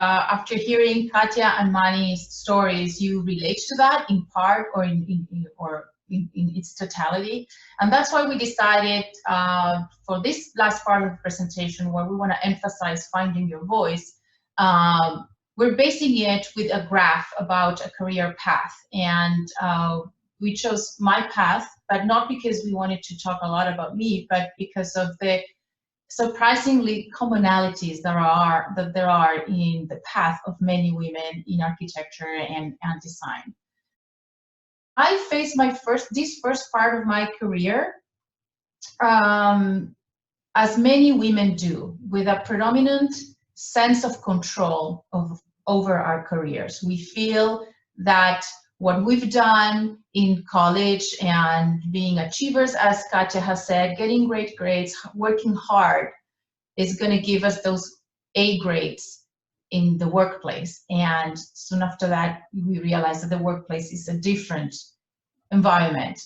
after hearing Katya and Mani's stories, you relate to that in part or in its totality. And that's why we decided for this last part of the presentation, where we want to emphasize finding your voice, we're basing it with a graph about a career path. And we chose my path, but not because we wanted to talk a lot about me, but because of the surprisingly commonalities there are in the path of many women in architecture and design. I faced this first part of my career, as many women do, with a predominant sense of control over our careers. We feel that what we've done in college and being achievers, as Katya has said, getting great grades, working hard, is going to give us those A grades in the workplace. And soon after that, we realize that the workplace is a different environment.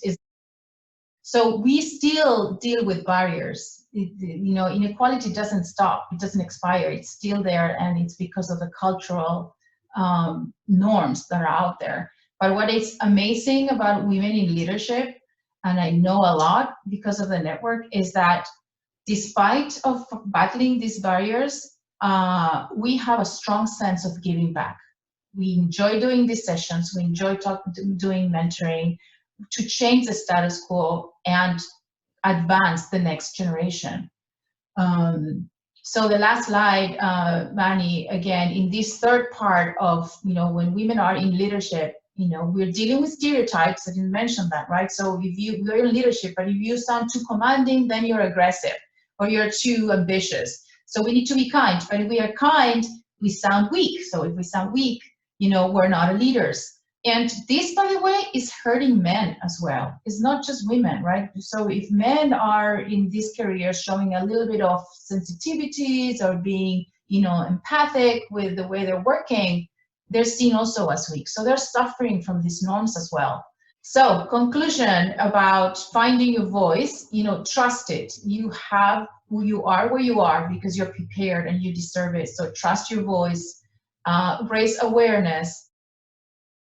So we still deal with barriers. You know, inequality doesn't stop, it doesn't expire, it's still there, and it's because of the cultural norms that are out there. But what is amazing about women in leadership, and I know a lot because of the network, is that despite of battling these barriers, we have a strong sense of giving back. We enjoy doing these sessions, we enjoy doing mentoring to change the status quo and advance the next generation. So the last slide, Mani, again, in this third part of, you know, when women are in leadership, you know, we're dealing with stereotypes. I didn't mention that, right? So if you're in leadership, but if you sound too commanding, then you're aggressive or you're too ambitious. So we need to be kind, but if we are kind, we sound weak. So if we sound weak, you know, we're not leaders. And this, by the way, is hurting men as well. It's not just women, right? So if men are in this career showing a little bit of sensitivities or being, you know, empathic with the way they're working, they're seen also as weak. So they're suffering from these norms as well. So conclusion about finding your voice, you know, trust it. You have who you are where you are because you're prepared and you deserve it. So trust your voice, raise awareness,